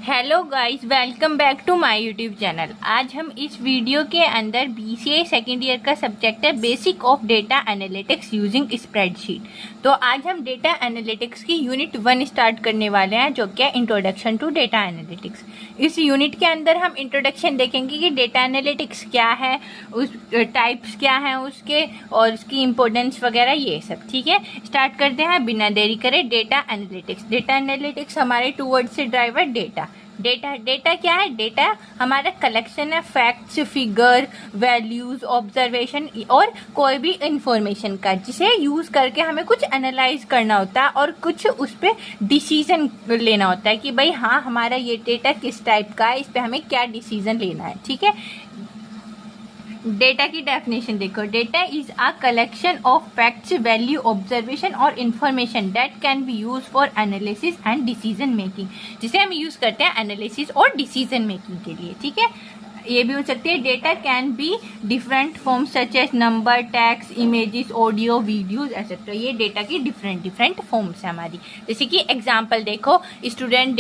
Hello guys, welcome back to my YouTube channel. आज हम इस वीडियो के अंदर बीसीए सेकेंड ईयर का सब्जेक्ट है basic of data analytics using spreadsheet. तो आज हम डेटा एनालिटिक्स की यूनिट 1 स्टार्ट करने वाले हैं, जो कि है इंट्रोडक्शन टू डेटा एनालिटिक्स। इस यूनिट के अंदर हम इंट्रोडक्शन देखेंगे कि डेटा एनालिटिक्स क्या है, उस टाइप्स क्या हैं उसके, और उसकी इम्पोर्टेंस वगैरह, ये सब। ठीक है, स्टार्ट करते हैं बिना देरी करे। Data analytics. डेटा एनालिटिक्स हमारे टू वर्ड से ड्राइव है डेटा। डेटा क्या है? डेटा हमारा कलेक्शन है फैक्ट्स, फिगर, वैल्यूज, ऑब्जर्वेशन और कोई भी इंफॉर्मेशन का, जिसे यूज करके हमें कुछ एनालाइज करना होता है और कुछ उस पर डिसीजन लेना होता है कि भाई हाँ, हमारा ये डेटा किस टाइप का है, इस पे हमें क्या डिसीजन लेना है। ठीक है, डेटा की डेफिनेशन देखो। Data is a collection of facts, value, observation और information that can be use for analysis and decision making, जिसे हम यूज करते हैं एनालिसिस और डिसीजन मेकिंग के लिए। ठीक है, ये भी हो सकती है। Data can be different form such as number, text, images, audio, videos etcetera. ये डेटा की डिफरेंट फॉर्म्स है हमारी। जैसे कि एग्जांपल देखो, स्टूडेंट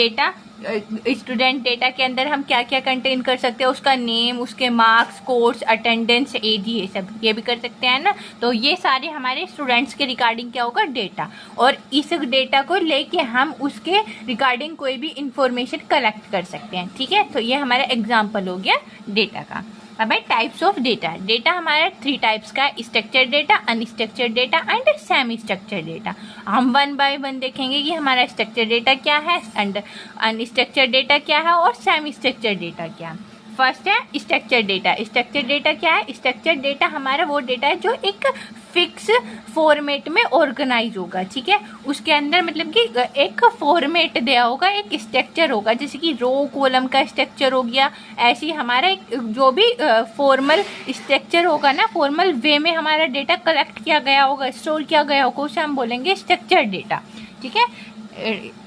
डेटा के अंदर हम क्या क्या कंटेन कर सकते हैं, उसका नेम, उसके मार्क्स, कोर्स, अटेंडेंस, एज, ये सब ये भी कर सकते हैं ना। तो ये सारे हमारे स्टूडेंट्स के रिगार्डिंग क्या होगा, डेटा। और इस डेटा को लेके हम उसके रिगार्डिंग कोई भी इंफॉर्मेशन कलेक्ट कर सकते हैं। ठीक है, तो ये हमारा एग्जाम्पल हो गया डेटा का। अब है टाइप्स ऑफ डेटा। डेटा हमारा 3 टाइप्स का है, structured data, unstructured data and semi structured data. हम 1 बाय 1 देखेंगे कि हमारा स्ट्रक्चर्ड डेटा क्या है एंड अनस्ट्रक्चर्ड डेटा क्या है और सेमी स्ट्रक्चर्ड डेटा क्या है। फर्स्ट है स्ट्रक्चर्ड डेटा। स्ट्रक्चर्ड डेटा क्या है? स्ट्रक्चर्ड डेटा हमारा वो डेटा है जो एक फिक्स फॉर्मेट में ऑर्गेनाइज होगा। ठीक है, उसके अंदर मतलब कि एक फॉर्मेट दिया होगा, एक स्ट्रक्चर होगा, जैसे कि रो कॉलम का स्ट्रक्चर हो गया। ऐसे ही हमारा एक जो भी फॉर्मल स्ट्रक्चर होगा ना, फॉर्मल वे में हमारा डेटा कलेक्ट किया गया होगा, स्टोर किया गया होगा, उसे हम बोलेंगे स्ट्रक्चर्ड डेटा। ठीक है,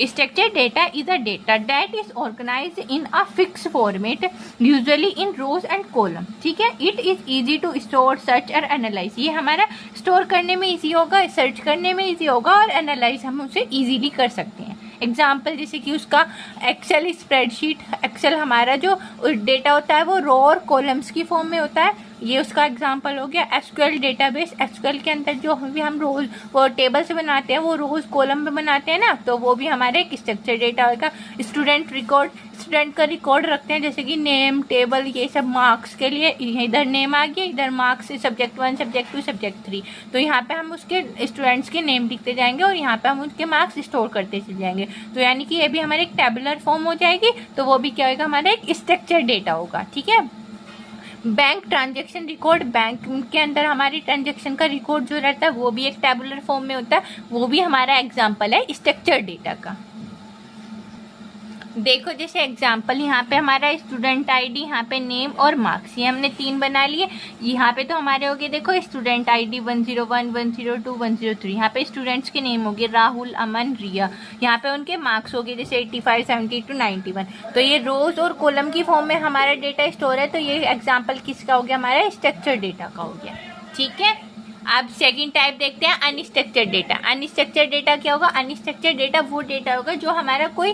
structured data is a data that is organized in a fixed format, usually in rows and column. ठीक है, it is easy to store, search और analyze. ये हमारा स्टोर करने में इजी होगा, सर्च करने में इजी होगा और एनालाइज हम उसे इजीली कर सकते हैं। एग्जाम्पल जैसे कि उसका एक्सेल स्प्रेडशीट। एक्सेल हमारा जो डेटा होता है वो रो और कॉलम्स की फॉर्म में होता है, ये उसका एग्जाम्पल हो गया। SQL database. एसक्यूएल के अंदर जो भी हम रोज वो टेबल से बनाते हैं, वो रोज कॉलम में बनाते हैं ना, तो वो भी हमारे एक स्ट्रक्चर डेटा होगा। Student record. स्टूडेंट का रिकॉर्ड रखते हैं, जैसे कि नेम, टेबल, ये सब मार्क्स के लिए। इधर नेम आ गया, इधर मार्क्स, सब्जेक्ट 1, सब्जेक्ट 2, सब्जेक्ट 3। तो यहाँ पे हम उसके स्टूडेंट्स के नेम लिखते जाएंगे और यहाँ पे हम उनके मार्क्स स्टोर करते चले जाएंगे। तो यानी कि ये भी हमारे एक टेबुलर फॉर्म हो जाएगी, तो वो भी क्या होगा, हमारा एक स्ट्रक्चर डेटा होगा। ठीक है, बैंक ट्रांजैक्शन रिकॉर्ड। बैंक के अंदर हमारी ट्रांजैक्शन का रिकॉर्ड जो रहता है वो भी एक टेबुलर फॉर्म में होता है, वो भी हमारा एग्जांपल है स्ट्रक्चर डेटा का। देखो जैसे एग्जाम्पल यहाँ पे हमारा स्टूडेंट आईडी, यहाँ पे नेम और मार्क्स, ये हमने 3 बना लिए। यहाँ पे तो हमारे हो गए, देखो स्टूडेंट आईडी 101, 102, 103। यहाँ पे स्टूडेंट्स के नेम हो गए राहुल, अमन, रिया। यहाँ पे उनके मार्क्स हो गए जैसे 85, 72, 91। तो ये रोज और कॉलम की फॉर्म में हमारा डेटा स्टोर है। तो ये एग्जाम्पल किसका हो गया, हमारा स्ट्रक्चर डेटा का हो गया। ठीक है, अब सेकंड टाइप देखते हैं, अनस्ट्रक्चर्ड डेटा। अनस्ट्रक्चर्ड डेटा क्या होगा? अनस्ट्रक्चर्ड डेटा वो डेटा होगा जो हमारा कोई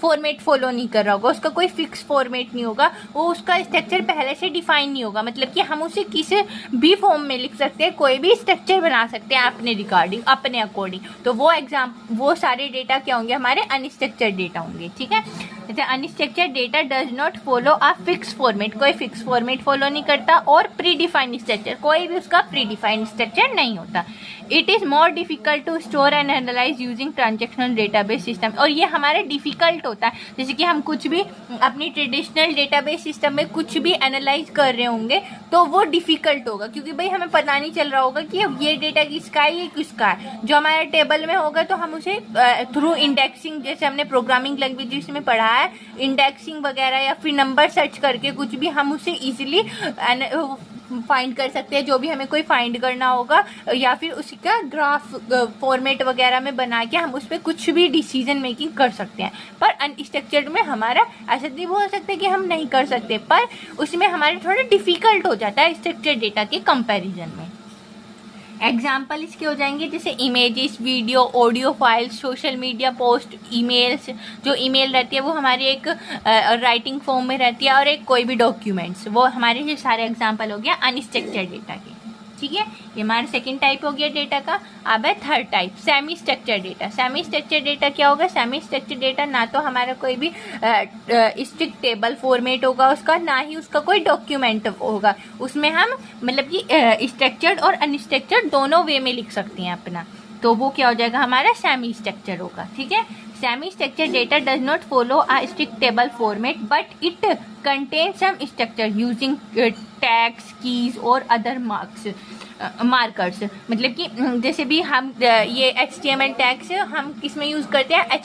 फॉर्मेट फॉलो नहीं कर रहा होगा, उसका कोई फिक्स फॉर्मेट नहीं होगा, वो उसका स्ट्रक्चर पहले से डिफाइन नहीं होगा। मतलब कि हम उसे किसी भी फॉर्म में लिख सकते हैं, कोई भी स्ट्रक्चर बना सकते हैं अपने रिगार्डिंग, अपने अकॉर्डिंग। तो वो सारे डेटा क्या होंगे, हमारे अनस्ट्रक्चर्ड डेटा होंगे। ठीक है, जैसे unstructured data does not follow a fix format, कोई फिक्स फॉर्मेट फॉलो नहीं करता, और प्री डिफाइंड स्ट्रक्चर, कोई भी उसका प्री डिफाइंड स्ट्रक्चर नहीं होता। It is more difficult to store and analyse using transactional database system. और ये हमारे डिफिकल्ट होता है, जैसे कि हम कुछ भी अपनी ट्रेडिशनल डेटाबेस सिस्टम में कुछ भी एनालाइज कर रहे होंगे तो वो डिफिकल्ट होगा, क्योंकि भाई हमें पता नहीं चल रहा होगा कि ये डेटा किसका है, ये किसका है। जो हमारे टेबल में होगा तो हम उसे थ्रू इंडेक्सिंग, जैसे हमने प्रोग्रामिंग लैंग्वेज में पढ़ा है, इंडेक्सिंग वगैरह या फिर नंबर सर्च करके कुछ भी हम उसे इजीली फाइंड कर सकते हैं, जो भी हमें कोई फाइंड करना होगा, या फिर उसका ग्राफ फॉर्मेट वगैरह में बना के हम उस पर कुछ भी डिसीजन मेकिंग कर सकते हैं। पर अनस्ट्रक्चर्ड में हमारा ऐसा नहीं बोल सकते कि हम नहीं कर सकते, पर उसमें हमारे थोड़ा डिफिकल्ट हो जाता है स्ट्रक्चर्ड डेटा के कंपैरिजन में। एग्जाम्पल इसके हो जाएंगे जैसे images, video, audio files, social media post, emails. जो ईमेल रहती है वो हमारी एक राइटिंग फॉर्म में रहती है, और एक कोई भी डॉक्यूमेंट्स, वो हमारे ये सारे एग्जाम्पल हो गया अनस्ट्रक्चर्ड डेटा के। ठीक है, ये हमारा सेकंड टाइप हो गया डेटा का। अब है third type, semi structured data. Semi structured data क्या होगा? सेमी स्ट्रक्चर्ड डेटा ना तो हमारा कोई भी स्ट्रिक्ट टेबल फॉर्मेट होगा उसका, ना ही उसका कोई डॉक्यूमेंट होगा। उसमें हम मतलब कि स्ट्रक्चर्ड और अनस्ट्रक्चर्ड दोनों वे में लिख सकते हैं अपना, तो वो क्या हो जाएगा हमारा सेमी स्ट्रक्चर होगा। ठीक है, semi structured data does not follow a strict table format but it contains some structure using tags, keys और other markers। मतलब कि जैसे भी हम ये HTML टैग्स हम किस में यूज़ करते हैं?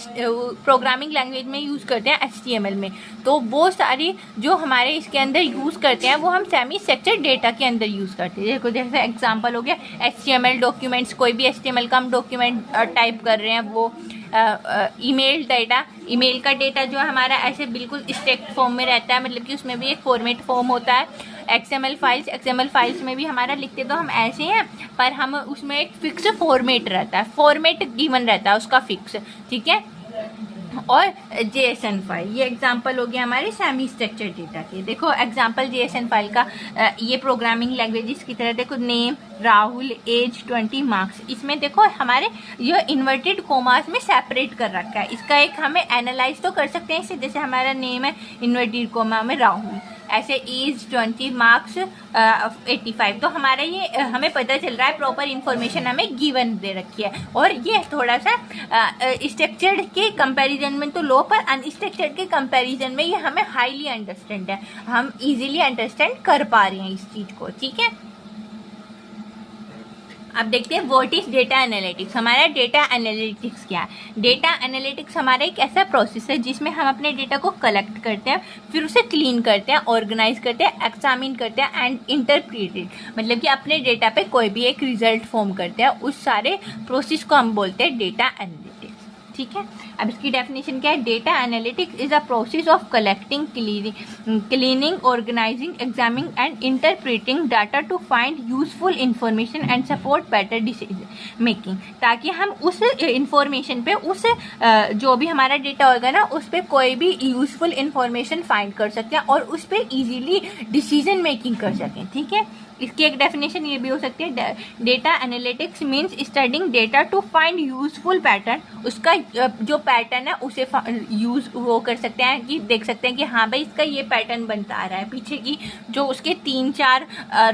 प्रोग्रामिंग लैंग्वेज में यूज़ करते हैं, HTML में। तो वो सारी जो हमारे इसके अंदर यूज़ करते हैं वो हम सेमी स्ट्रक्चर्ड डेटा के अंदर यूज़ करते हैं। देखो जैसे एग्जांपल हो गया HTML डॉक्यूमेंट्स, कोई भी HTML का हम डॉक्यूमेंट टाइप कर रहे हैं, वो ईमेल डेटा, ईमेल का डेटा जो हमारा ऐसे बिल्कुल स्ट्रिक्ट फॉर्म में रहता है, मतलब कि उसमें भी एक फॉर्मेट फॉर्म होता है। XML फाइल्स में भी हमारा लिखते तो हम ऐसे हैं, पर हम उसमें एक फिक्स फॉर्मेट रहता है, फॉर्मेट गिवन रहता है उसका फिक्स। ठीक है, और JSON फाइल, ये एग्जांपल हो गया हमारे सेमी स्ट्रक्चर्ड डेटा के। देखो एग्जांपल JSON फाइल का, ये प्रोग्रामिंग लैंग्वेजेस की तरह देखो, नेम राहुल, एज 20 मार्क्स। इसमें देखो हमारे ये इन्वर्टेड कोमास में सेपरेट कर रखा है। इसका एक हमें एनालाइज तो कर सकते हैं इसे, जैसे हमारा नेम है इन्वर्टेड कोमा में राहुल, ऐसे एज 20 मार्क्स 85। तो हमारा ये हमें पता चल रहा है, प्रॉपर इन्फॉर्मेशन हमें गिवन दे रखी है। और ये थोड़ा सा स्ट्रक्चर्ड के कंपैरिजन में तो लो, पर अनस्ट्रक्चर्ड के कंपैरिजन में ये हमें हाईली अंडरस्टैंड है, हम इजीली अंडरस्टैंड कर पा रहे हैं इस चीज को। ठीक है, अब देखते हैं व्हाट इज डेटा एनालिटिक्स। हमारा डेटा एनालिटिक्स क्या है? डेटा एनालिटिक्स हमारा एक ऐसा प्रोसेस है जिसमें हम अपने डेटा को कलेक्ट करते हैं, फिर उसे क्लीन करते हैं, ऑर्गेनाइज करते हैं, एग्जामिन करते हैं एंड इंटरप्रेटेड, मतलब कि अपने डेटा पे कोई भी एक रिजल्ट फॉर्म करते हैं। उस सारे प्रोसेस को हम बोलते हैं डेटा एनालिटिक्स। ठीक है, अब इसकी डेफिनेशन क्या है? Data analytics is a process of collecting, cleaning, organising, examining and interpreting data to find useful information and support better decision making, ताकि हम उस इंफॉर्मेशन पे, उस जो भी हमारा डेटा होगा ना, उस पर कोई भी यूजफुल इंफॉर्मेशन फाइंड कर सकते हैं और उस पर इजीली डिसीजन मेकिंग कर सकें। ठीक है, इसकी एक डेफिनेशन ये भी हो सकती है, data analytics means studying data to find useful pattern. उसका जो पैटर्न है उसे यूज वो कर सकते हैं कि देख सकते हैं कि हाँ भाई इसका ये पैटर्न बनता आ रहा है, पीछे की जो उसके 3-4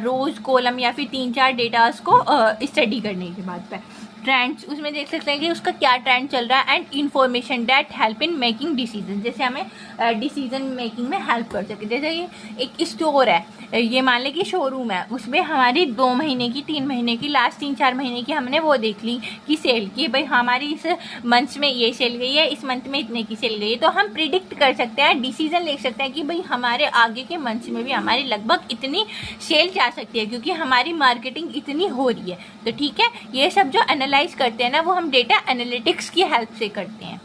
रोज कॉलम या फिर 3-4 डेटास को स्टडी करने के बाद पे ट्रेंड्स उसमें देख सकते हैं कि उसका क्या ट्रेंड चल रहा है, and information that help in making decision, जैसे हमें डिसीजन मेकिंग में हेल्प कर सके। जैसे ये एक स्टोर है, ये मान लें कि शोरूम है, उसमें हमारी 2 महीने की, 3 महीने की, लास्ट 3-4 महीने की हमने वो देख ली कि सेल की, भाई हमारी इस मंथ में ये सेल गई है, इस मंथ में इतने की सेल गई है, तो हम प्रिडिक्ट कर सकते हैं, डिसीजन ले सकते हैं कि भाई हमारे आगे के मंथ में भी हमारी लगभग इतनी सेल जा सकती है क्योंकि हमारी मार्केटिंग इतनी हो रही है। तो ठीक है, ये सब जो एनालाइज करते हैं ना, वो हम डेटा एनालिटिक्स की हेल्प से करते हैं।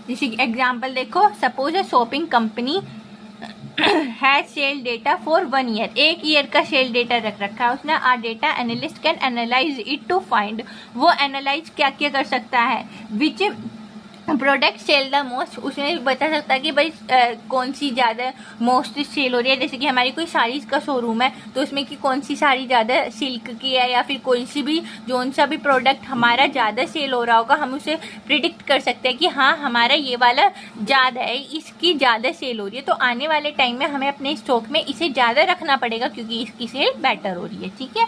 जैसे एग्जाम्पल देखो, suppose a shopping company has sale data for 1 year, 1 year का सेल डेटा रख रखा है उसने। A data analyst can analyse it to find, वो एनालाइज क्या क्या कर सकता है, which product sell the most, उसमें बता सकता है कि भाई कौन सी ज़्यादा मोस्ट सेल हो रही है। जैसे कि हमारी कोई साड़ीज़ का शोरूम है तो उसमें कि कौन सी साड़ी ज़्यादा सिल्क की है, या फिर कोई सी भी जोन सा भी प्रोडक्ट हमारा ज़्यादा सेल हो रहा होगा, हम उसे प्रिडिक्ट कर सकते हैं कि हाँ हमारा ये वाला ज़्यादा है, इसकी ज़्यादा सेल हो रही है, तो आने वाले टाइम में हमें अपने स्टॉक में इसे ज़्यादा रखना पड़ेगा क्योंकि इसकी सेल बेटर हो रही है। ठीक है,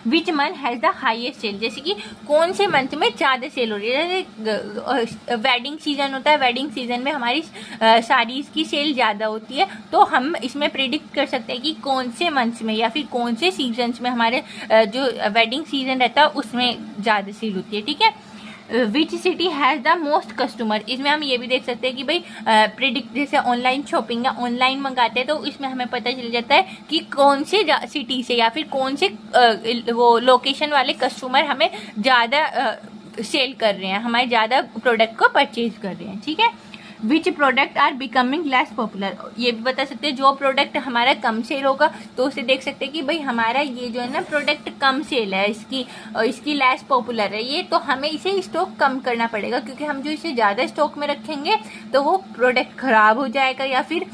which month has the highest sale, जैसे कि कौन से मंथ में ज़्यादा सेल हो रही है। जैसे वेडिंग सीजन होता है, वेडिंग सीजन में हमारी साड़ीज़ की सेल ज़्यादा होती है, तो हम इसमें प्रिडिक्ट कर सकते हैं कि कौन से मंथ्स में या फिर कौन से सीजन्स में हमारे जो वेडिंग सीजन रहता है उसमें ज़्यादा सेल होती है। ठीक है, which city has the most customer, इसमें हम ये भी देख सकते हैं कि भाई प्रिडिक्ट, जैसे ऑनलाइन शॉपिंग है, ऑनलाइन मंगाते हैं तो इसमें हमें पता चल जाता है कि कौन से सिटी से या फिर कौन से वो लोकेशन वाले कस्टमर हमें ज़्यादा सेल कर रहे हैं, हमारे ज़्यादा प्रोडक्ट को परचेज कर रहे हैं। ठीक है, which product are becoming less popular, ये भी बता सकते हैं जो प्रोडक्ट हमारा कम सेल होगा तो उसे देख सकते हैं कि भाई हमारा ये जो है ना प्रोडक्ट कम सेल है, इसकी लेस पॉपुलर है ये, तो हमें इसे स्टॉक कम करना पड़ेगा, क्योंकि हम जो इसे ज़्यादा स्टॉक में रखेंगे तो वो प्रोडक्ट खराब हो जाएगा या फिर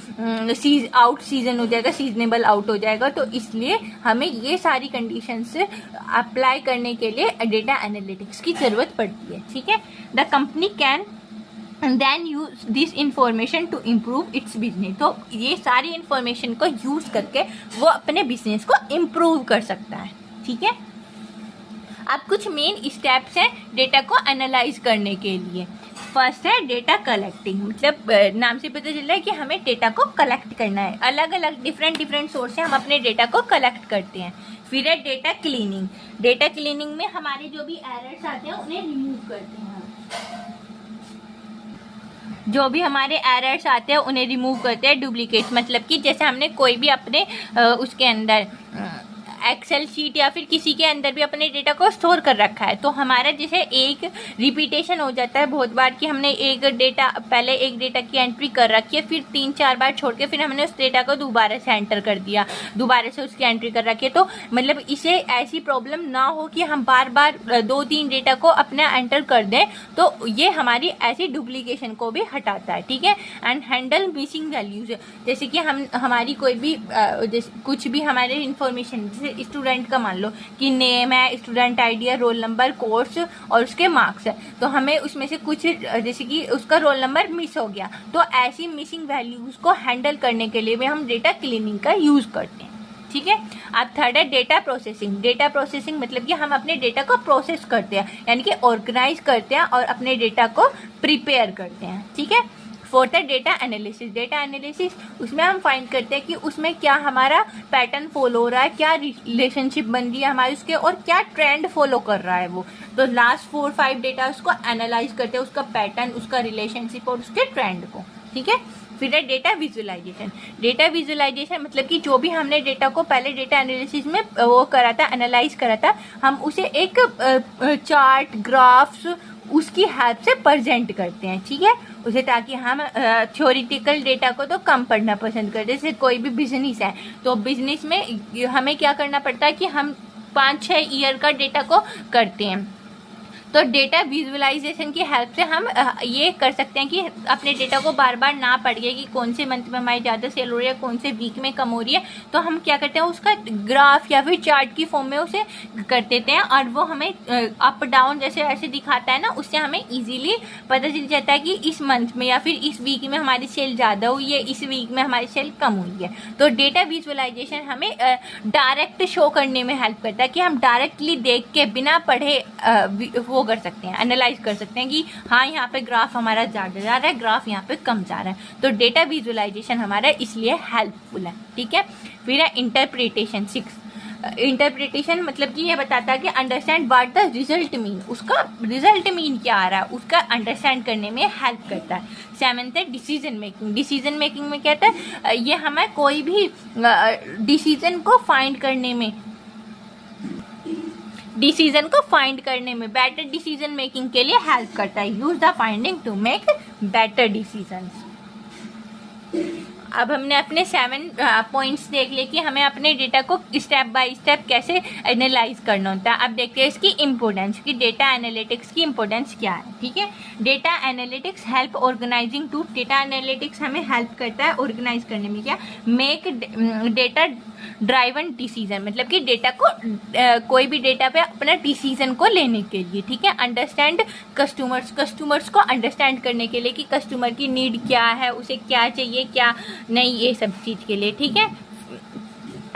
आउट सीजन हो जाएगा, सीजनेबल आउट हो जाएगा। तो इसलिए हमें ये सारी कंडीशंस अप्लाई करने के लिए डेटा एनालिटिक्स की जरूरत पड़ती है। ठीक है, the company can then use this information to improve its business, तो ये सारी इंफॉर्मेशन को यूज करके वो अपने बिजनेस को इम्प्रूव कर सकता है। ठीक है, अब कुछ मेन स्टेप्स हैं डेटा को एनालाइज करने के लिए। फर्स्ट है डेटा कलेक्टिंग, मतलब नाम से पता चल रहा है कि हमें डेटा को कलेक्ट करना है, अलग अलग डिफरेंट सोर्स से हम अपने डेटा को कलेक्ट करते हैं। फिर है डेटा क्लीनिंग, डेटा क्लीनिंग में हमारे जो भी एरर्स आते हैं उन्हें रिमूव करते हैं, जो भी हमारे एरर्स आते हैं उन्हें रिमूव करते हैं। डुप्लीकेट मतलब कि जैसे हमने कोई भी अपने उसके अंदर एक्सेल शीट या फिर किसी के अंदर भी अपने डेटा को स्टोर कर रखा है, तो हमारा जैसे एक रिपीटेशन हो जाता है बहुत बार कि हमने पहले एक डेटा की एंट्री कर रखी है, फिर 3-4 बार छोड़ के फिर हमने उस डेटा को दोबारा से एंटर कर दिया, दोबारा से उसकी एंट्री कर रखी है। तो मतलब इसे ऐसी प्रॉब्लम ना हो कि हम बार बार 2-3 डेटा को अपना एंटर कर दें, तो ये हमारी ऐसी डुप्लीकेशन को भी हटाता है। ठीक है, एंड हैंडल मिसिंग वैल्यूज, जैसे कि हमारी कोई भी कुछ भी हमारे इंफॉर्मेशन, जैसे स्टूडेंट का मान लो कि नेम है, स्टूडेंट आईडी है, रोल नंबर, कोर्स और उसके मार्क्स है, तो हमें उसमें से कुछ जैसे कि उसका रोल नंबर मिस हो गया, तो ऐसी मिसिंग वैल्यूज को हैंडल करने के लिए भी हम डेटा क्लीनिंग का यूज करते हैं। ठीक है, अब थर्ड है डेटा प्रोसेसिंग। डेटा प्रोसेसिंग मतलब कि हम अपने डेटा को प्रोसेस करते हैं, यानी कि ऑर्गेनाइज करते हैं और अपने डेटा को प्रिपेयर करते हैं। ठीक है, फोर्थ है डेटा एनालिसिस। डेटा एनालिसिस उसमें हम फाइंड करते हैं कि उसमें क्या हमारा पैटर्न फॉलो हो रहा है, क्या रिलेशनशिप बन रही है हमारी उसके, और क्या ट्रेंड फॉलो कर रहा है वो। तो लास्ट 4-5 डेटा उसको एनालाइज करते हैं, उसका पैटर्न, उसका रिलेशनशिप और उसके ट्रेंड को। ठीक है, फिर है डेटा विजुअलाइजेशन। डेटा विजुअलाइजेशन मतलब कि जो भी हमने डेटा को पहले डेटा एनालिसिस में वो करा था, एनालाइज करा था, हम उसे एक चार्ट, ग्राफ्स उसकी हेल्प से प्रेजेंट करते हैं। ठीक है, उसे, ताकि हम थ्योरेटिकल डेटा को तो कम पढ़ना पसंद करते हैं। जैसे कोई भी बिजनेस है तो बिजनेस में हमें क्या करना पड़ता है कि हम 5-6 ईयर का डेटा को करते हैं, तो डेटा विजुअलाइजेशन की हेल्प से हम ये कर सकते हैं कि अपने डेटा को बार बार ना पढ़िए कि कौन से मंथ में हमारी ज़्यादा सेल हो रही है, कौन से वीक में कम हो रही है, तो हम क्या करते हैं उसका ग्राफ या फिर चार्ट की फॉर्म में उसे कर देते हैं, और वो हमें अप डाउन जैसे ऐसे दिखाता है ना, उससे हमें इजीली पता चल जाता है कि इस मंथ में या फिर इस वीक में हमारी सेल ज़्यादा हुई है, इस वीक में हमारी सेल कम हुई है। तो डेटा विजुअलाइजेशन हमें डायरेक्ट शो करने में हेल्प करता है कि हम डायरेक्टली देख के बिना पढ़े वो कर सकते हैं, एनालाइज कर सकते हैं कि हाँ यहाँ पे ग्राफ हमारा ज़्यादा जा रहा है, ग्राफ यहाँ पे कम जा रहा है। तो डेटा विजुअलाइजेशन हमारा इसलिए हेल्पफुल है। ठीक है, फिर है इंटरप्रिटेशन। 6 इंटरप्रिटेशन मतलब कि ये बताता है कि understand what the result mean, उसका रिजल्ट मीन क्या आ रहा है उसका अंडरस्टैंड करने में हेल्प करता है। 7th है डिसीजन मेकिंग। डिसीजन मेकिंग में क्या होता है, ये हमें कोई भी डिसीजन को फाइंड करने में, डिसीजन को फाइंड करने में, बेटर डिसीजन मेकिंग के लिए हेल्प करता है। Use the finding to make better decisions. अब हमने अपने 7 पॉइंट्स देख लिए कि हमें अपने डेटा को स्टेप बाय स्टेप कैसे एनालाइज करना होता है। अब देखते हैं इसकी इम्पोर्टेंस कि डेटा एनालिटिक्स की इम्पोर्टेंस क्या है। ठीक है, data analytics help organising to, data analytics हमें हेल्प करता है ऑर्गेनाइज करने में। क्या, मेक डेटा ड्राइवन डिसीजन मतलब कि डेटा को कोई भी डेटा पे अपना डिसीजन को लेने के लिए। ठीक है, अंडरस्टैंड कस्टमर्स को अंडरस्टैंड करने के लिए कि कस्टमर की नीड क्या है, उसे क्या चाहिए क्या नहीं, ये सब चीज़ के लिए। ठीक है,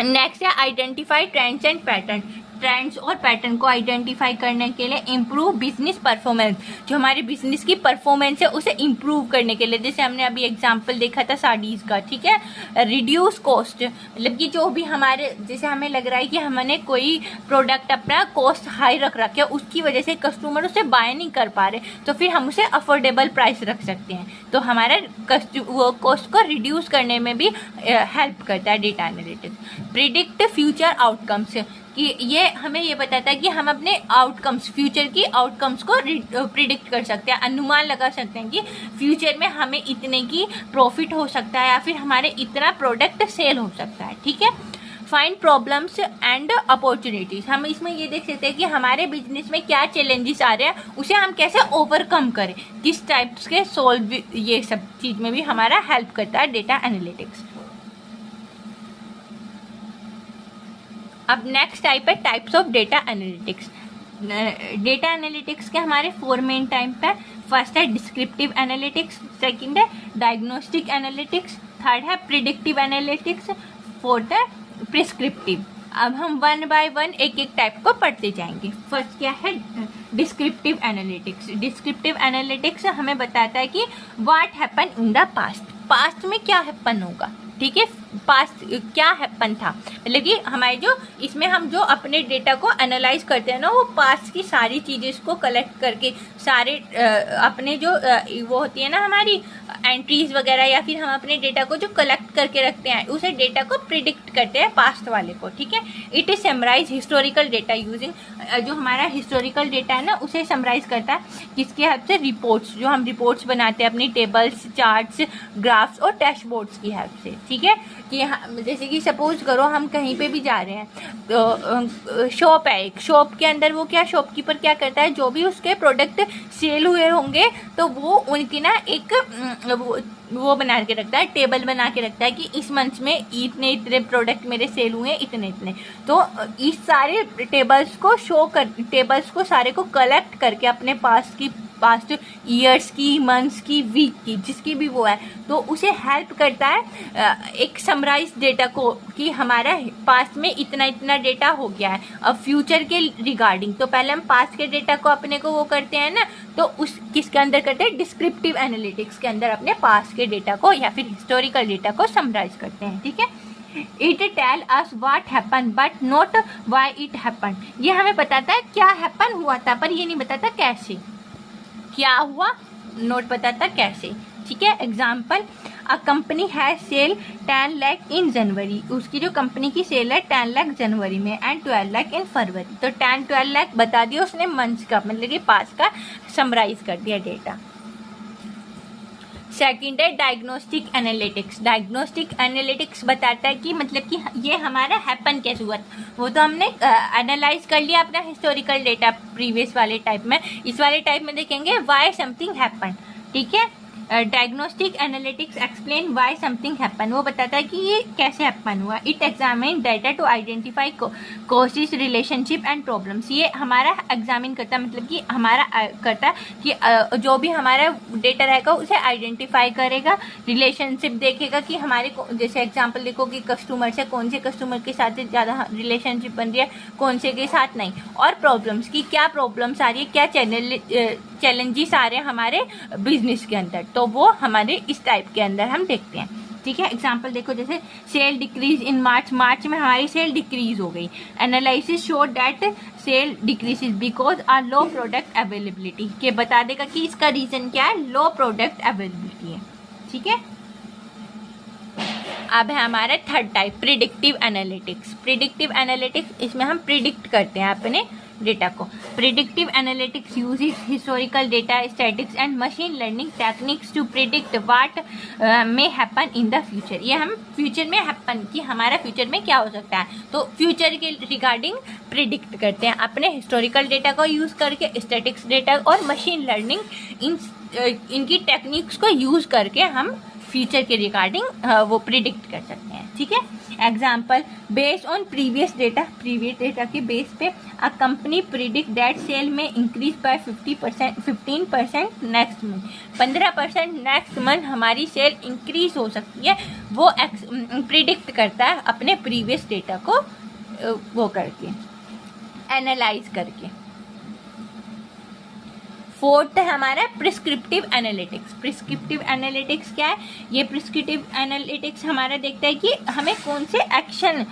नेक्स्ट है identify trends and pattern. Trends और पैटर्न को आइडेंटिफाई करने के लिए इम्प्रूव बिजनेस परफॉर्मेंस, जो हमारे बिजनेस की परफॉर्मेंस है उसे इम्प्रूव करने के लिए, जैसे हमने अभी एग्जांपल देखा था साड़ीज का। ठीक है, रिड्यूस कॉस्ट मतलब कि जो भी हमारे, जैसे हमें लग रहा है कि हमने कोई प्रोडक्ट अपना कॉस्ट हाई रख रखा है, उसकी वजह से कस्टमर उसे बाय नहीं कर पा रहे, तो फिर हम उसे अफोर्डेबल प्राइस रख सकते हैं, तो हमारा कॉस्ट को रिड्यूस करने में भी हेल्प करता है data analytics. Predict future outcomes कि ये हमें ये बताता है कि हम अपने आउटकम्स, फ्यूचर की आउटकम्स को प्रिडिक्ट कर सकते हैं, अनुमान लगा सकते हैं कि फ्यूचर में हमें इतने की प्रॉफिट हो सकता है या फिर हमारे इतना प्रोडक्ट सेल हो सकता है। ठीक है, फाइंड प्रॉब्लम्स एंड अपॉर्चुनिटीज, हम इसमें ये देख सकते हैं कि हमारे बिजनेस में क्या चैलेंजेस आ रहे हैं, उसे हम कैसे ओवरकम करें, किस टाइप्स के सोल्व, ये सब चीज में भी हमारा हेल्प करता है डेटा एनालिटिक्स। अब नेक्स्ट टाइप है types of data analytics. Data analytics के हमारे 4 मेन टाइप है। फर्स्ट है डिस्क्रिप्टिव एनालिटिक्स, सेकंड है डायग्नोस्टिक एनालिटिक्स, थर्ड है प्रिडिक्टिव एनालिटिक्स, फोर्थ है प्रिस्क्रिप्टिव। अब हम 1 बाय 1 एक एक टाइप को पढ़ते जाएंगे। फर्स्ट क्या है डिस्क्रिप्टिव एनालिटिक्स। डिस्क्रिप्टिव एनालिटिक्स हमें बताता है कि what happen in the past, past में क्या हैपन होगा। ठीक है, पास्ट क्या हैपन था, मतलब कि हमारे जो इसमें हम जो अपने डेटा को एनालाइज करते हैं ना, वो पास्ट की सारी चीजें इसको कलेक्ट करके सारे अपने जो वो होती है ना हमारी एंट्रीज वगैरह, या फिर हम अपने डेटा को जो कलेक्ट करके रखते हैं उसे डेटा को प्रिडिक्ट करते हैं पास्ट वाले को। ठीक है, it is summarise historical data using, जो हमारा हिस्टोरिकल डेटा है ना उसे समराइज करता है किसके हेल्प से, रिपोर्ट्स, जो हम रिपोर्ट्स बनाते हैं अपनी टेबल्स, चार्ट्स, ग्राफ्स और डैशबोर्ड्स की हेल्प से। ठीक है, कि जैसे कि सपोज करो हम कहीं पे भी जा रहे हैं, तो शॉप है एक, शॉप के अंदर वो क्या, शॉपकीपर क्या करता है, जो भी उसके प्रोडक्ट सेल हुए होंगे तो वो उनकी ना एक वो बना के रखता है, टेबल बना के रखता है कि इस मंथ में इतने इतने प्रोडक्ट मेरे सेल हुए, इतने इतने। तो इस सारे टेबल्स को टेबल्स को सारे को कलेक्ट करके अपने पास्ट ईयर्स की, मंथ्स की, वीक की, जिसकी भी वो है, तो उसे हेल्प करता है एक समराइज डेटा को कि हमारा पास्ट में इतना इतना डेटा हो गया है। अब फ्यूचर के रिगार्डिंग तो पहले हम पास्ट के डेटा को अपने को वो करते हैं ना, तो उस किसके अंदर करते हैं, डिस्क्रिप्टिव एनालिटिक्स के अंदर अपने पास्ट के डेटा को या फिर हिस्टोरिकल डेटा को समराइज करते हैं। ठीक है, it tell us what happen but not why it happen, ये हमें बताता है क्या हैपन हुआ था पर ये नहीं बताता कैसे, क्या हुआ नोट बताता कैसे। ठीक है, example, a company has sale 10 lakh in January, उसकी जो कंपनी की सेल है 10 लाख जनवरी में एंड 12 लाख इन फरवरी, तो 10-12 लाख बता दिया उसने मंथ्स का, मतलब कि पास का समराइज कर दिया डेटा। सेकंड है डायग्नोस्टिक एनालिटिक्स। डायग्नोस्टिक एनालिटिक्स बताता है कि मतलब कि ये हमारा हैपन कैसे हुआ, वो तो हमने एनालाइज कर लिया अपना हिस्टोरिकल डेटा प्रीवियस वाले टाइप में। इस वाले टाइप में देखेंगे व्हाई समथिंग हैपन। ठीक है, diagnostic analytics explain why something happen, वो बताता है कि ये कैसे हैपन हुआ। It examine data to identify causes, relationship and problems, ये हमारा एग्जामिन करता है, मतलब कि हमारा करता है कि जो भी हमारा डेटा रहेगा उसे आइडेंटिफाई करेगा, रिलेशनशिप देखेगा कि हमारे जैसे एग्जाम्पल देखो कि कस्टमर से कौन से कस्टमर के साथ ज़्यादा रिलेशनशिप बन रही है, कौन से के साथ नहीं, और प्रॉब्लम्स की क्या प्रॉब्लम्स आ रही है, क्या चैलेंजेस आ रहे हैं हमारे बिजनेस के अंदर, तो वो हमारे इस टाइप के अंदर हम देखते हैं। ठीक है, एग्जाम्पल देखो जैसे सेल डिक्रीज इन मार्च, मार्च में हमारी सेल डिक्रीज हो गई। Analysis show that sale decreases because are low product availability, के बता देगा कि इसका रीजन क्या है, लो प्रोडक्ट अवेलेबिलिटी है। ठीक है, अब है हमारा third type predictive analytics. Predictive analytics, इसमें हम प्रिडिक्ट करते हैं अपने डेटा को। Predictive analytics uses historical data, statistics and machine learning techniques to predict what may happen in the future, ये हम फ्यूचर में हैपन कि हमारा फ्यूचर में क्या हो सकता है, तो फ्यूचर के रिगार्डिंग प्रिडिक्ट करते हैं अपने हिस्टोरिकल डेटा को यूज करके, स्टैटिस्टिक्स डेटा और मशीन लर्निंग इनकी टेक्निक्स को यूज करके हम फ्यूचर के रिगार्डिंग वो प्रिडिक्ट कर सकते हैं। ठीक है, example, based on previous data के बेस पे a company predict that sale में increase by 15% next month, 15% next month हमारी सेल इंक्रीज हो सकती है, वो प्रिडिक्ट करता है अपने प्रीवियस डेटा को वो करके, एनालाइज करके। फोर्थ है हमारा प्रिस्क्रिप्टिव एनालिटिक्स। प्रिस्क्रिप्टिव एनालिटिक्स क्या है? ये प्रिस्क्रिप्टिव एनालिटिक्स हमारा देखता है कि हमें कौन से एक्शन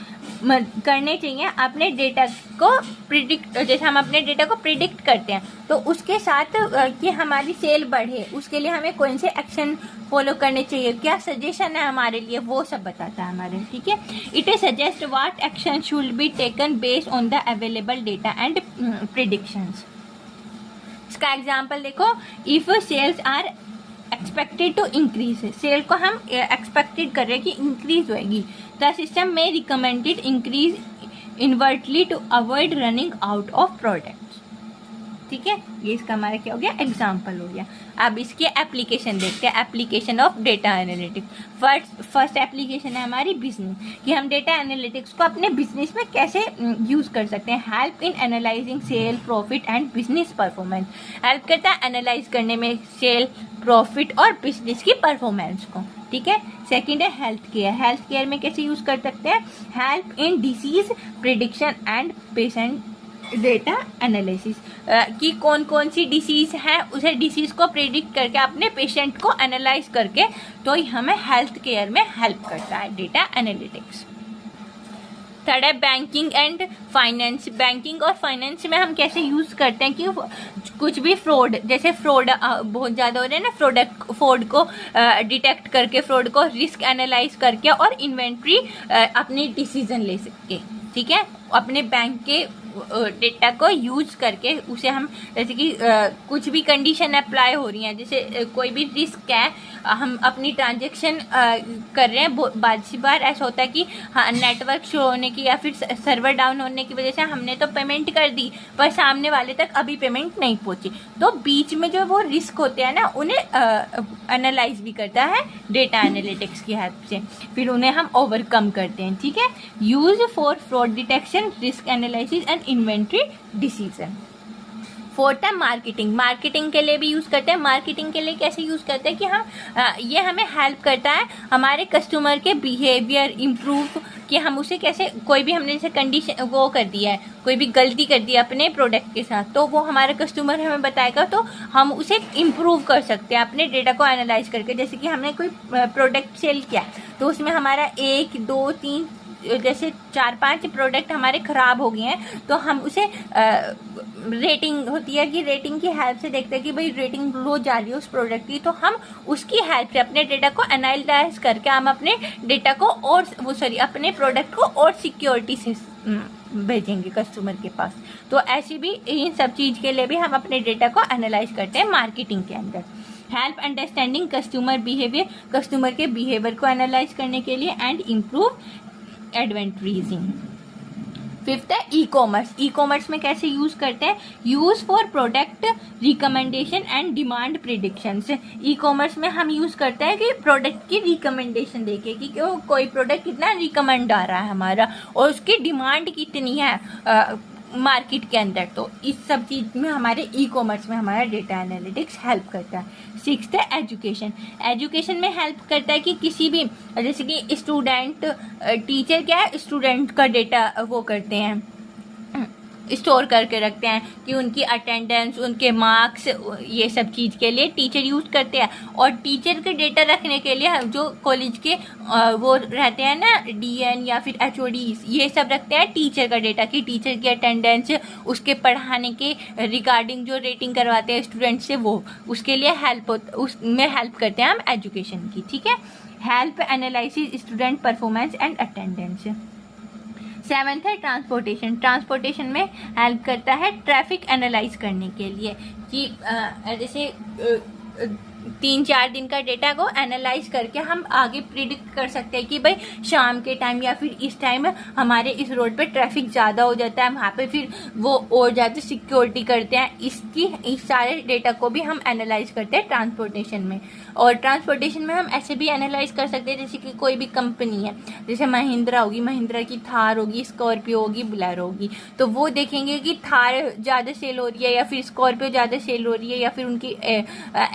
करने चाहिए अपने डेटा को प्रिडिक्ट, जैसे हम अपने डेटा को प्रिडिक्ट करते हैं तो उसके साथ कि हमारी सेल बढ़े उसके लिए हमें कौन से एक्शन फॉलो करने चाहिए, क्या सजेशन है हमारे लिए, वो सब बताता है हमारे। ठीक है, it suggest what action should be taken based on the available data and predictions. इसका एग्जाम्पल देखो, if sales are expected to increase, sale को हम एक्सपेक्टेड कर रहे हैं कि इंक्रीज होएगी, द सिस्टम में recommended increase inventory to avoid running out of product. ठीक है, ये इसका हमारा क्या हो गया, एग्जाम्पल हो गया। अब इसकी एप्लीकेशन देखते हैं, application of data analytics. First application है हमारी बिजनेस, कि हम डेटा एनालिटिक्स को अपने बिजनेस में कैसे यूज कर सकते हैं। Help in analysing sale, profit and business performance, help करता है एनालाइज करने में सेल, प्रॉफिट और बिजनेस की परफॉर्मेंस को। ठीक है, सेकंड है हेल्थ केयर। हेल्थ केयर में कैसे यूज कर सकते हैं, help in disease prediction and patient data analysis, कि कौन कौन सी डिसीज है उसे डिसीज को प्रेडिक्ट करके अपने पेशेंट को एनालाइज करके तो ही हमें हेल्थ केयर में हेल्प करता है डेटा एनालिटिक्स। थर्ड है बैंकिंग एंड फाइनेंस। बैंकिंग और फाइनेंस में हम कैसे यूज करते हैं कि कुछ भी फ्रॉड, जैसे फ्रॉड बहुत ज़्यादा हो रहे हैं ना, फ्रॉड को डिटेक्ट करके, फ्रॉड को रिस्क एनालाइज करके और इन्वेंट्री अपनी डिसीजन ले सके। ठीक है, अपने बैंक के डेटा को यूज करके उसे हम, जैसे कि कुछ भी कंडीशन अप्लाई हो रही हैं, जैसे कोई भी रिस्क है, हम अपनी ट्रांजेक्शन कर रहे हैं, बार बार ऐसा होता है कि हाँ नेटवर्क शो होने की या फिर सर्वर डाउन होने की वजह से हमने तो पेमेंट कर दी पर सामने वाले तक अभी पेमेंट नहीं पहुंची, तो बीच में जो वो रिस्क होते हैं ना उन्हें एनालाइज भी करता है डेटा एनालिटिक्स की हेल्प से, फिर उन्हें हम ओवरकम करते हैं। ठीक है, use for fraud detection, risk analysis and inventory decision. Fourth है मार्केटिंग। मार्केटिंग के लिए भी यूज करते हैं। मार्केटिंग के लिए कैसे यूज करते हैं कि हम ये हमें हेल्प करता है हमारे कस्टमर के बिहेवियर इम्प्रूव, कि हम उसे कैसे, कोई भी हमने जैसे कंडीशन वो कर दिया है, कोई भी गलती कर दी है अपने प्रोडक्ट के साथ, तो वो हमारे कस्टमर हमें बताएगा तो हम उसे इम्प्रूव कर सकते हैं अपने डेटा को एनालाइज करके। जैसे कि हमने कोई प्रोडक्ट सेल किया तो उसमें हमारा 1, 2, 3 जैसे 4-5 प्रोडक्ट हमारे ख़राब हो गए हैं तो हम उसे रेटिंग होती है कि रेटिंग की हेल्प से देखते हैं कि भाई रेटिंग लो जा रही है उस प्रोडक्ट की, तो हम उसकी हेल्प से अपने डेटा को एनालाइज करके हम अपने डेटा को और अपने प्रोडक्ट को और सिक्योरिटी से भेजेंगे कस्टमर के पास। तो ऐसी भी इन सब चीज़ के लिए भी हम अपने डेटा को एनालाइज करते हैं मार्केटिंग के अंदर। Help understanding customer behaviour, customer के बिहेवियर को एनालाइज करने के लिए एंड इम्प्रूव एडवेंटरीजिंग। फिफ्थ है ई कॉमर्स। ई कॉमर्स में कैसे यूज करते हैं, use for product recommendation and demand predictions. E commerce में हम यूज करते हैं कि प्रोडक्ट की रिकमेंडेशन देखे कि कोई प्रोडक्ट कितना रिकमेंड आ रहा है हमारा और उसकी डिमांड कितनी है मार्केट के अंदर, तो इस सब चीज़ में हमारे ई कॉमर्स में हमारा डेटा एनालिटिक्स हेल्प करता है। सिक्स्थ है एजुकेशन। एजुकेशन में हेल्प करता है कि किसी भी, जैसे कि स्टूडेंट, टीचर क्या है, स्टूडेंट का डेटा वो करते हैं, स्टोर करके रखते हैं कि उनकी अटेंडेंस, उनके मार्क्स, ये सब चीज़ के लिए टीचर यूज़ करते हैं। और टीचर के डेटा रखने के लिए जो कॉलेज के वो रहते हैं ना, डीएन या फिर एचओडी, ये सब रखते हैं टीचर का डेटा, कि टीचर की अटेंडेंस, उसके पढ़ाने के रिगार्डिंग जो रेटिंग करवाते हैं स्टूडेंट से, वो उसके लिए उसमें हेल्प करते हैं हम एजुकेशन की। ठीक है, help analysis student performance and attendance. Seventh है ट्रांसपोर्टेशन। ट्रांसपोर्टेशन में हेल्प करता है ट्रैफिक एनालाइज करने के लिए, कि जैसे 3-4 दिन का डेटा को एनालाइज करके हम आगे प्रिडिक्ट कर सकते हैं कि भाई शाम के टाइम या फिर इस टाइम हमारे इस रोड पे ट्रैफिक ज़्यादा हो जाता है, वहाँ पे फिर वो और ज़्यादा सिक्योरिटी करते हैं। इस सारे डेटा को भी हम एनालाइज करते हैं ट्रांसपोर्टेशन में। और ट्रांसपोर्टेशन में हम ऐसे भी एनालाइज कर सकते हैं, जैसे कि कोई भी कंपनी है, जैसे महिंद्रा होगी, महिंद्रा की थार होगी, स्कॉर्पियो होगी, बुलेरो होगी, तो वो देखेंगे कि थार ज़्यादा सेल हो रही है या फिर स्कॉर्पियो ज़्यादा सेल हो रही है या फिर उनकी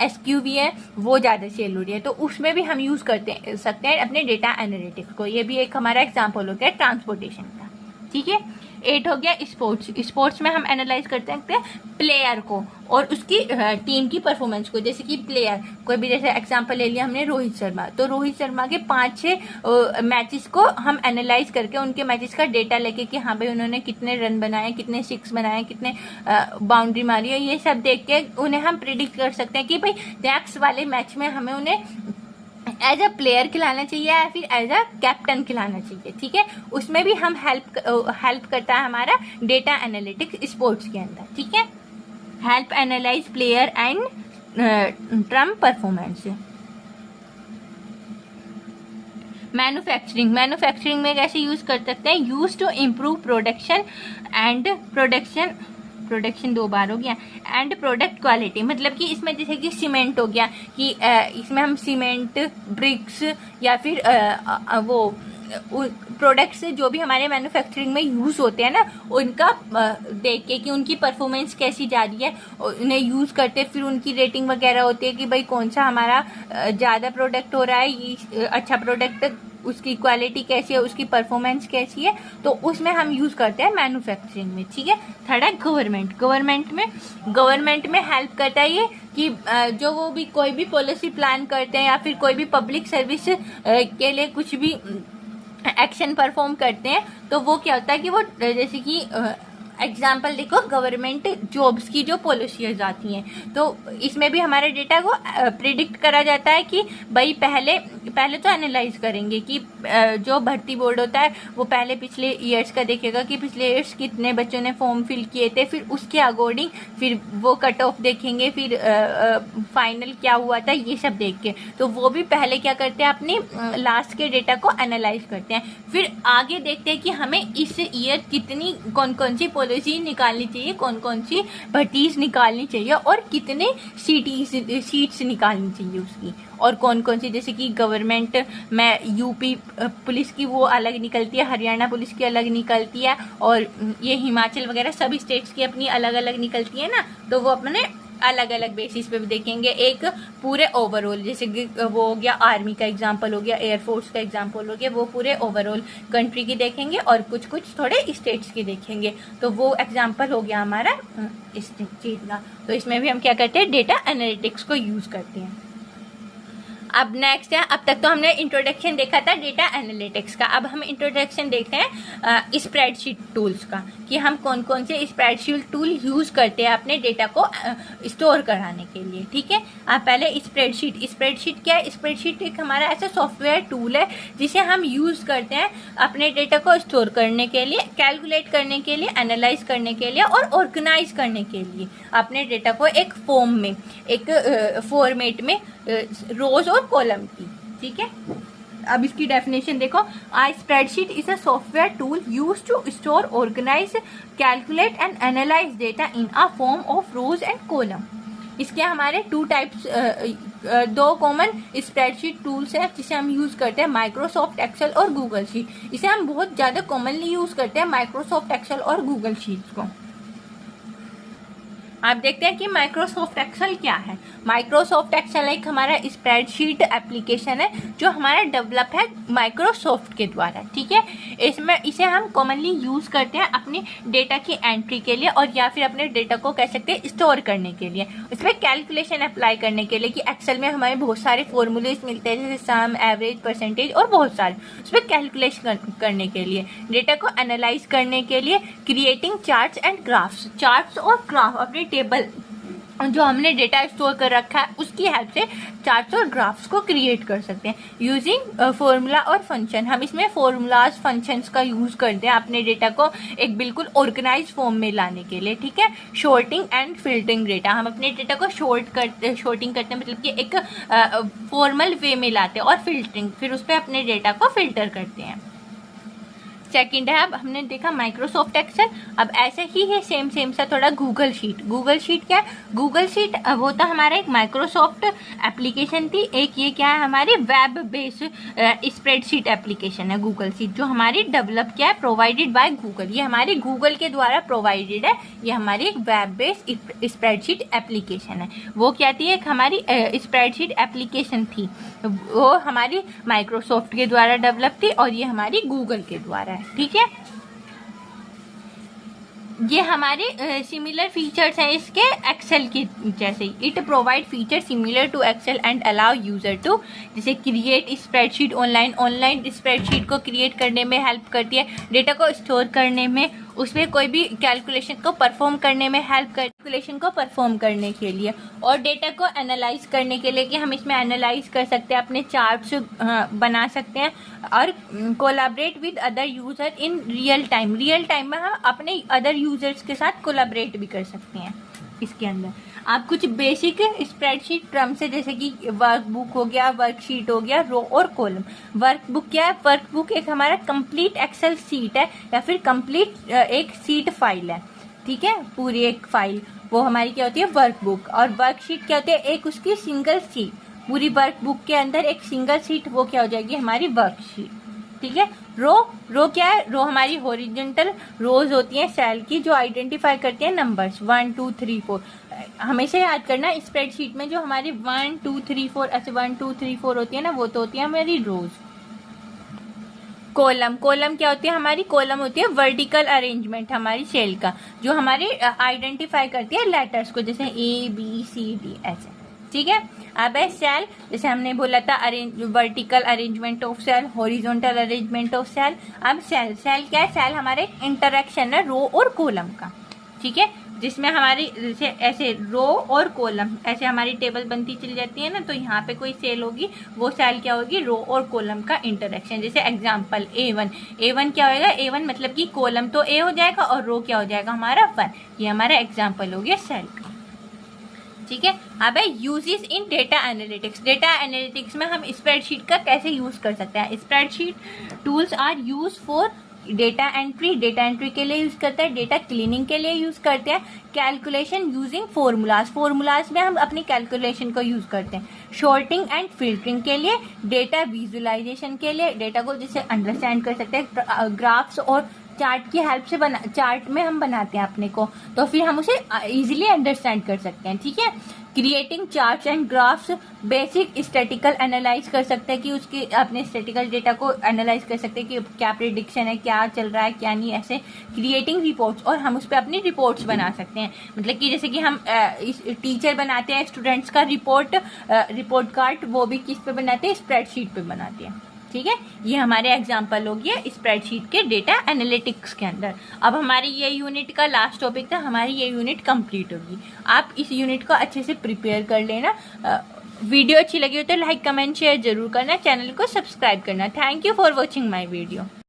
SUV है वो ज़्यादा सेल हो रही है, तो उसमें भी हम यूज़ करते सकते हैं अपने डेटा एनालिटिक्स को। ये भी एक हमारा एग्जाम्पल हो गया ट्रांसपोर्टेशन का। ठीक है, 8 हो गया स्पोर्ट्स। स्पोर्ट्स में हम एनालाइज करते हैं प्लेयर को और उसकी टीम की परफॉर्मेंस को। जैसे कि प्लेयर कोई भी, जैसे एग्जांपल ले लिया हमने रोहित शर्मा, तो रोहित शर्मा के 5-6 मैचेस को हम एनालाइज करके उनके मैचेस का डेटा लेके कि हाँ भाई उन्होंने कितने रन बनाए, कितने सिक्स बनाए, कितने बाउंड्री मारी है, ये सब देख के उन्हें हम प्रिडिक्ट कर सकते हैं कि भाई नेक्स्ट वाले मैच में हमें उन्हें एज अ प्लेयर खिलाना चाहिए या फिर एज अ कैप्टन खिलाना चाहिए। ठीक है, उसमें भी हम हेल्प करता है हमारा डेटा एनालिटिक्स स्पोर्ट्स के अंदर। ठीक है, help analyse player and team performance. Manufacturing में कैसे यूज कर सकते हैं, use to improve production and production 2 बार हो गया, एंड प्रोडक्ट क्वालिटी। मतलब कि इसमें जैसे कि सीमेंट हो गया कि इसमें हम सीमेंट, ब्रिक्स या फिर वो प्रोडक्ट्स जो भी हमारे मैन्युफैक्चरिंग में यूज होते हैं ना, उनका देख के कि उनकी परफॉर्मेंस कैसी जा रही है, उन्हें यूज करते फिर उनकी रेटिंग वगैरह होती है कि भाई कौन सा हमारा ज्यादा प्रोडक्ट हो रहा है, ये अच्छा प्रोडक्ट, उसकी क्वालिटी कैसी है, उसकी परफॉर्मेंस कैसी है, तो उसमें हम यूज करते हैं मैन्युफैक्चरिंग में। ठीक है, थर्ड है गवर्नमेंट में हेल्प करता है ये कि जो वो भी कोई भी पॉलिसी प्लान करते हैं या फिर कोई भी पब्लिक सर्विस के लिए कुछ भी एक्शन परफॉर्म करते हैं, तो वो क्या होता है कि वो जैसे कि एग्जाम्पल देखो, गवर्नमेंट जॉब्स की जो पॉलिसीज आती हैं, तो इसमें भी हमारे डेटा को प्रिडिक्ट करा जाता है कि भाई पहले तो एनालाइज करेंगे कि जो भर्ती बोर्ड होता है वो पहले पिछले ईयर्स का देखेगा कि पिछले ईयर्स कितने बच्चों ने फॉर्म फिल किए थे, फिर उसके अकॉर्डिंग फिर वो कट ऑफ देखेंगे, फिर फाइनल क्या हुआ था ये सब देख के, तो वो भी पहले क्या करते हैं, अपनी लास्ट के डेटा को एनालाइज करते हैं। फिर आगे देखते हैं कि हमें इस ईयर कितनी कौन कौन सी पॉलिसी निकालनी चाहिए, कौन कौन सी भर्तीज निकालनी चाहिए और कितने सीट्स निकालनी चाहिए उसकी, और कौन कौन सी, जैसे कि गवर्नमेंट में यूपी पुलिस की वो अलग निकलती है, हरियाणा पुलिस की अलग निकलती है, और ये हिमाचल वगैरह सभी स्टेट्स की अपनी अलग अलग निकलती है ना, तो वो अपने अलग अलग बेसिस पे भी देखेंगे। एक पूरे ओवरऑल, जैसे कि वो हो गया आर्मी का एग्जांपल हो गया, एयरफोर्स का एग्जांपल हो गया, वो पूरे ओवरऑल कंट्री की देखेंगे और कुछ कुछ थोड़े स्टेट्स की देखेंगे, तो वो एग्जांपल हो गया हमारा इस चीज का। तो इसमें भी हम क्या करते हैं, डेटा एनालिटिक्स को यूज करते हैं। अब नेक्स्ट है, अब तक तो हमने इंट्रोडक्शन देखा था डेटा एनालिटिक्स का, अब हम इंट्रोडक्शन देखते हैं स्प्रेडशीट टूल्स का, कि हम कौन कौन से स्प्रेडशीट टूल यूज करते हैं अपने डेटा को स्टोर कराने के लिए। ठीक है, अब पहले स्प्रेडशीट क्या है, स्प्रेडशीट एक हमारा ऐसा सॉफ्टवेयर टूल है जिसे हम यूज करते हैं अपने डेटा को स्टोर करने के लिए, कैलकुलेट करने के लिए, एनालाइज करने के लिए और ऑर्गेनाइज करने के लिए, अपने डेटा को एक फॉर्म में, एक फॉर्मेट में, रोज और कॉलम की। ठीक है, अब इसकी डेफिनेशन देखो, a spreadsheet is a software tool use to store, organise, calculate and analyse data in a form of rows and column. इसके हमारे 2 टाइप्स, 2 कॉमन स्प्रेडशीट टूल्स हैं जिसे हम यूज करते हैं, माइक्रोसॉफ्ट एक्सेल और गूगल शीट। इसे हम बहुत ज्यादा कॉमनली यूज करते हैं, माइक्रोसॉफ्ट एक्सेल और गूगल शीट को। आप देखते हैं कि माइक्रोसॉफ्ट एक्सेल क्या है। माइक्रोसॉफ्ट एक्सेल एक हमारा स्प्रेडशीट एप्लीकेशन है जो हमारा डेवलप है माइक्रोसॉफ्ट के द्वारा। ठीक है, इसमें इसे हम कॉमनली यूज करते हैं अपनी डेटा की एंट्री के लिए, और या फिर अपने डेटा को कह सकते हैं स्टोर करने के लिए, इसमें कैलकुलेशन अप्लाई करने के लिए, कि एक्सेल में हमें बहुत सारे फॉर्मूलेज मिलते हैं जैसे सम, एवरेज, परसेंटेज और बहुत सारे, उसमें कैलकुलेशन करने के लिए, डेटा को एनालाइज करने के लिए, creating charts and graphs, charts और ग्राफ, अपने टेबल जो हमने डेटा स्टोर कर रखा है उसकी हेल्प से चार्ट्स और ग्राफ्स को क्रिएट कर सकते हैं यूजिंग फॉर्मूला और फंक्शन। हम इसमें फॉर्मूलाज, फंक्शंस का यूज करते हैं अपने डेटा को एक बिल्कुल ऑर्गेनाइज फॉर्म में लाने के लिए। ठीक है, शॉर्टिंग एंड फिल्टरिंग डेटा, हम अपने डेटा को शॉर्टिंग करते हैं, मतलब कि एक फॉर्मल वे में लाते हैं, और फिल्टरिंग, फिर उस पर अपने डेटा को फिल्टर करते हैं। सेकंड है, अब हमने देखा माइक्रोसॉफ्ट एक्सेल, अब ऐसे ही है सेम सा थोड़ा गूगल शीट। गूगल शीट क्या है, गूगल शीट वो तो हमारा एक माइक्रोसॉफ्ट एप्लीकेशन थी, एक ये क्या है, हमारी वेब बेस्ड स्प्रेडशीट एप्लीकेशन है गूगल शीट, जो हमारी डेवलप क्या है, प्रोवाइडेड बाय गूगल, ये हमारी गूगल के द्वारा प्रोवाइडेड है, ये हमारी एक वेब बेस्ड स्प्रेडशीट एप्लीकेशन है। वो क्या थी, एक हमारी स्प्रेडशीट एप्लीकेशन थी, वो हमारी माइक्रोसॉफ्ट के द्वारा डेवलप थी और ये हमारी गूगल के द्वारा है। ठीक है, ये हमारे सिमिलर फीचर्स हैं इसके एक्सेल के जैसे ही। It provide feature similar to Excel and allow user to जैसे क्रिएट स्प्रेडशीट ऑनलाइन स्प्रेडशीट को क्रिएट करने में हेल्प करती है, डेटा को स्टोर करने में, उसमें कोई भी कैलकुलेशन को परफॉर्म करने में हेल्प कर कैलकुलेशन को परफॉर्म करने के लिए, और डेटा को एनालाइज करने के लिए कि हम इसमें एनालाइज कर सकते हैं, अपने चार्ट्स बना सकते हैं और collaborate with other user in real time में हम अपने अदर यूजर्स के साथ कोलैबोरेट भी कर सकते हैं। इसके अंदर आप कुछ बेसिक स्प्रेडशीट टर्म से जैसे कि वर्कबुक हो गया, वर्कशीट हो गया, रो और कॉलम। वर्कबुक क्या है? वर्कबुक एक हमारा कंप्लीट एक्सेल शीट है या फिर कंप्लीट एक शीट फाइल है, ठीक है, पूरी एक फाइल, वो हमारी क्या होती है? वर्कबुक। और वर्कशीट क्या होती है? एक उसकी सिंगल शीट, पूरी वर्कबुक के अंदर एक सिंगल शीट, वो क्या हो जाएगी? हमारी वर्कशीट, ठीक है। रो क्या है? रो हमारी हॉरिजॉन्टल रोज होती हैं सेल की जो आइडेंटिफाई करती हैं नंबर्स 1 2 3 4। हमेशा याद करना स्प्रेडशीट में जो हमारी 1 2 3 4 ऐसे 1 2 3 4 होती है ना, वो तो होती है हमारी रोज। कॉलम क्या होती है? हमारी कॉलम होती है वर्टिकल अरेंजमेंट हमारी सेल का, जो हमारी आइडेंटिफाई करती है लेटर्स को, जैसे ABCD ऐसे, ठीक है। अब है सेल, जैसे हमने बोला था vertical arrangement of cell, horizontal arrangement of cell. अब सेल क्या है? सेल हमारे इंटरेक्शन है रो और कॉलम का, ठीक है, जिसमें हमारी जैसे ऐसे रो और कॉलम ऐसे हमारी टेबल बनती चली जाती है ना, तो यहाँ पे कोई सेल होगी, वो सेल क्या होगी? रो और कॉलम का इंटरेक्शन। जैसे एग्जांपल A1 क्या होगा? A1 मतलब कि कॉलम तो A हो जाएगा और रो क्या हो जाएगा? हमारा 1। ये हमारा एग्जाम्पल हो गया सेल का, ठीक है। अब है uses in data analytics. Data analytics में हम स्प्रेडशीट का कैसे यूज कर सकते हैं? Spreadsheet tools are use for data entry के लिए यूज करते हैं, डेटा क्लीनिंग के लिए यूज करते हैं, कैलकुलेशन यूजिंग फॉर्मूलाज में हम अपनी कैलकुलेशन को यूज करते हैं, शॉर्टिंग एंड फिल्टरिंग के लिए, डेटा विजुअलाइजेशन के लिए, डेटा को जिसे अंडरस्टैंड कर सकते हैं, ग्राफ्स और चार्ट की हेल्प से चार्ट में हम बनाते हैं अपने को, तो फिर हम उसे इजीली अंडरस्टैंड कर सकते हैं, ठीक है। Creating charts and graphs, basic statistical analyse कर सकते हैं कि उसके अपने स्टैटिकल डेटा को एनालाइज कर सकते हैं कि क्या प्रेडिक्शन है, क्या चल रहा है, क्या नहीं, ऐसे। क्रिएटिंग रिपोर्ट्स, और हम उस पर अपनी रिपोर्ट्स बना सकते हैं, मतलब कि जैसे कि हम टीचर बनाते हैं स्टूडेंट्स का रिपोर्ट कार्ड, वो भी किस पे बनाते हैं? स्प्रेडशीट पे बनाते हैं, ठीक है। ये हमारे एग्जाम्पल हो गया स्प्रेडशीट के डेटा एनालिटिक्स के अंदर। अब हमारी ये यूनिट का लास्ट टॉपिक था, हमारी ये यूनिट कंप्लीट होगी। आप इस यूनिट को अच्छे से प्रिपेयर कर लेना। वीडियो अच्छी लगी हो तो लाइक कमेंट शेयर जरूर करना, चैनल को सब्सक्राइब करना। Thank you for watching my video.